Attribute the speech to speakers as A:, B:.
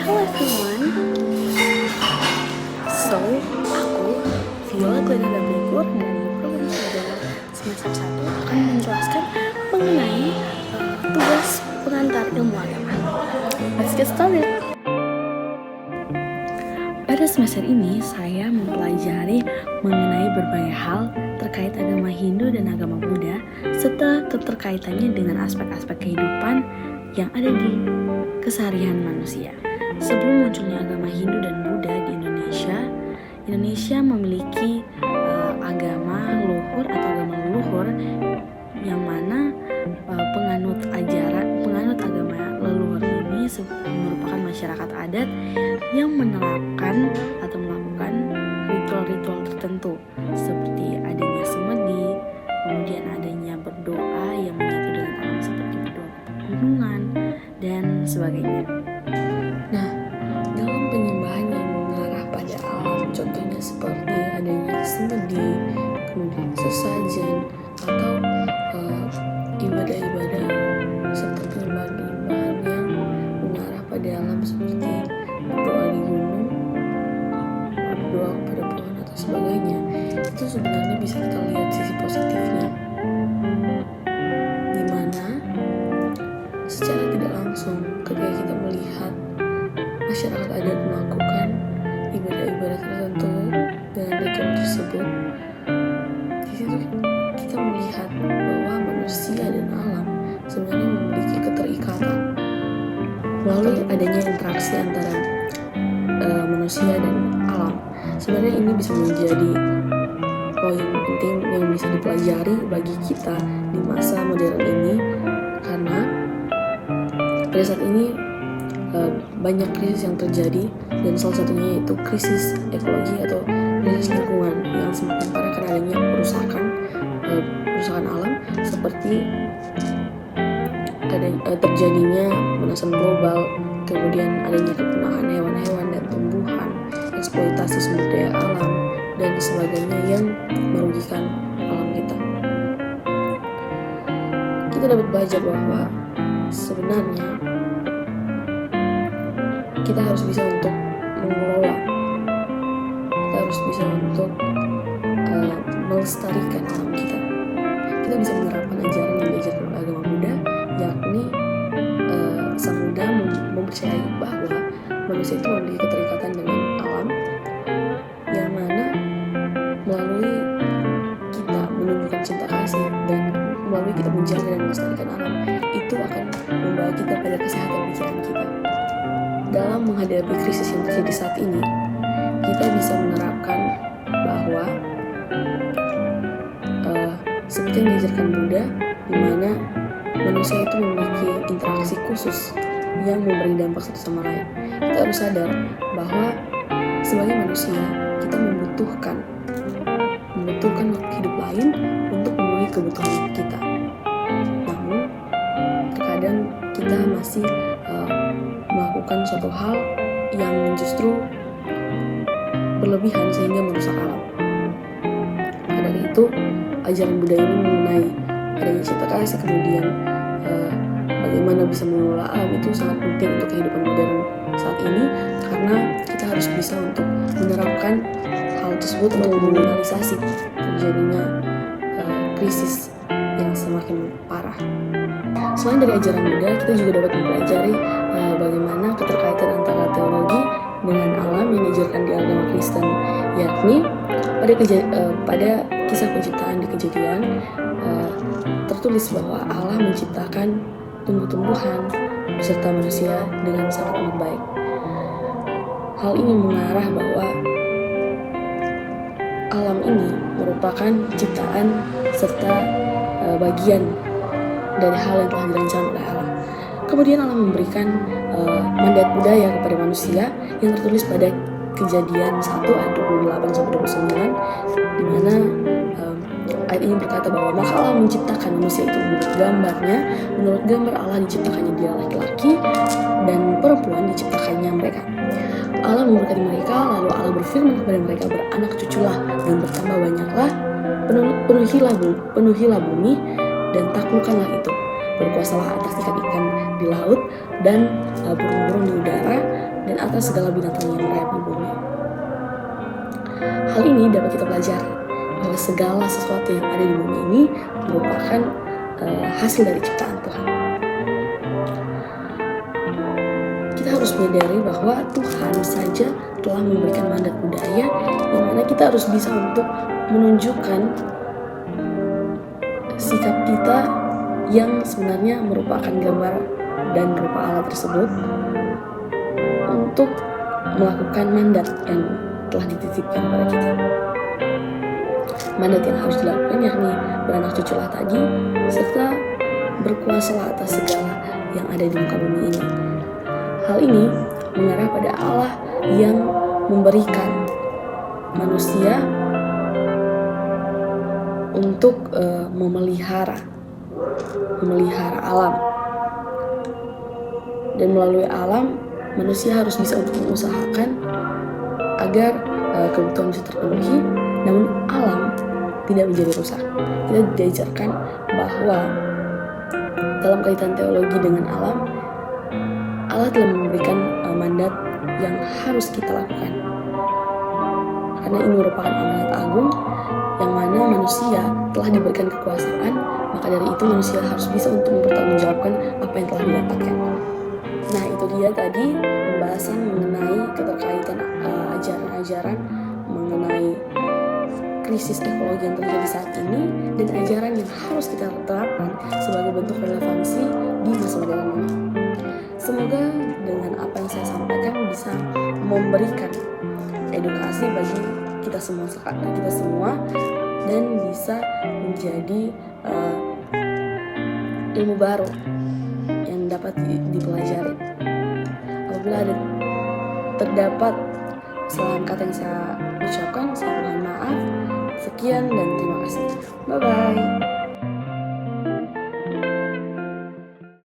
A: Hello everyone. Aku Viola Glenna Dablikur dari program Saudara semester 1 akan menjelaskan mengenai tugas pengantar ilmu agama. Let's get started. Pada semester ini saya mempelajari mengenai berbagai hal terkait agama Hindu dan agama Buddha serta keterkaitannya dengan aspek-aspek kehidupan yang ada di keseharian manusia. Sebelum munculnya agama Hindu dan Buddha di Indonesia memiliki agama luhur atau agama leluhur yang mana penganut agama leluhur ini merupakan masyarakat adat yang menerapkan atau melakukan ritual-ritual tertentu seperti adanya semedi, kemudian adanya berdoa yang menyatu dengan alam seperti berdoa pegunungan dan sebagainya. Nah, dalam penyembahan yang mengarah pada alam, contohnya seperti adanya semedi, kemudian sesajen, atau ibadah-ibadah serta penyembahan-penyembahan yang mengarah pada alam seperti berdoa di gunung, berdoa kepada pohon atau sebagainya, itu sebenarnya bisa kita lihat sisi positifnya, dimana secara tidak langsung ketika kita melihat masyarakat adat melakukan ibadah-ibadah tertentu dengan ritual tersebut, di situ kita melihat bahwa manusia dan alam sebenarnya memiliki keterikatan melalui adanya interaksi antara manusia dan alam. Sebenarnya ini bisa menjadi poin penting yang bisa dipelajari bagi kita di masa modern ini, karena pada saat ini banyak krisis yang terjadi, dan salah satunya yaitu krisis ekologi atau krisis lingkungan yang semakin parah karena adanya perusakan alam seperti terjadinya pemanasan global, kemudian adanya kepunahan hewan-hewan dan tumbuhan, eksploitasi sumber daya alam dan sebagainya yang merugikan alam kita. Kita dapat belajar bahwa sebenarnya kita harus bisa untuk mengelola, kita harus bisa untuk melestarikan alam kita. Kita bisa menerapkan ajaran yang diajarkan oleh agama Buddha, yakni Sang Buddha mempercayai bahwa manusia itu memiliki keterikatan dengan alam, yang mana melalui kita menunjukkan cinta kasih dan melalui kita menjaga dan melestarikan alam, itu akan membawa kita pada kesehatan pikiran kita. Dalam menghadapi krisis yang terjadi saat ini, kita bisa menerapkan bahwa seperti yang diajarkan Buddha, di mana manusia itu memiliki interaksi khusus yang memberi dampak satu sama lain. Kita harus sadar bahwa sebagai manusia kita membutuhkan hidup lain untuk memenuhi kebutuhan kita. Namun terkadang kita masih melakukan suatu hal yang justru berlebihan sehingga merusak alam. Maka dari itu, ajaran Buddha ini mengenai adanya cinta kasih, kemudian bagaimana bisa mengelola alam, itu sangat penting untuk kehidupan modern saat ini, karena kita harus bisa untuk menerapkan hal tersebut untuk meminimalisasi terjadinya krisis yang semakin parah. Selain dari ajaran Buddha, kita juga dapat mempelajari bagaimana keterkaitan antara teologi dengan alam yang diajarkan di agama Kristen, yakni pada kisah penciptaan di Kejadian tertulis bahwa Allah menciptakan tumbuh-tumbuhan beserta manusia dengan sangat amat baik. Hal ini mengarah bahwa alam ini merupakan ciptaan serta bagian dari hal yang telah dirancang oleh Allah. Kemudian Allah memberikan mandat budaya kepada manusia yang tertulis pada Kejadian 1 ayat 28-29, di mana ayat ini berkata bahwa maka Allah menciptakan manusia itu menurut gambar Allah diciptakannya dia laki-laki dan perempuan diciptakannya mereka. Allah memberkati mereka, lalu Allah berfirman kepada mereka, beranak cuculah dan bertambah banyaklah, penuhilah bumi dan taklukkanlah itu, berkuasalah atas ikan-ikan di laut dan burung-burung di udara dan atas segala binatang yang merayap di bumi. Hal ini dapat kita pelajari bahwa segala sesuatu yang ada di bumi ini merupakan hasil dari ciptaan Tuhan. Kita harus menyadari bahwa Tuhan saja telah memberikan mandat budaya yang mana kita harus bisa untuk menunjukkan sikap kita yang sebenarnya merupakan gambar dan rupa Allah tersebut untuk melakukan mandat yang telah dititipkan pada kita. Mandat yang harus dilakukan yakni beranak cuculah tadi serta berkuasalah atas segala yang ada di muka bumi ini. Hal ini mengarah pada Allah yang memberikan manusia untuk memelihara alam, dan melalui alam manusia harus bisa untuk mengusahakan agar kebutuhan bisa terpenuhi, namun alam tidak menjadi rusak. Kita diajarkan bahwa dalam kaitan teologi dengan alam, Allah telah memberikan mandat yang harus kita lakukan, karena ini merupakan amanat agung yang mana manusia telah diberikan kekuasaan. Maka dari itu manusia harus bisa untuk mempertanggungjawabkan apa yang telah didapatkan. Nah, itu dia tadi pembahasan mengenai keterkaitan ajaran-ajaran mengenai krisis ekologi yang terjadi saat ini dan ajaran yang harus kita terapkan sebagai bentuk relevansi di masa modern ini. Semoga dengan apa yang saya sampaikan bisa memberikan edukasi bagi kita semua dan bisa menjadi ilmu baru yang dapat dipelajari. Apabila terdapat kesalahan kata yang saya ucapkan, saya mohon maaf. Sekian dari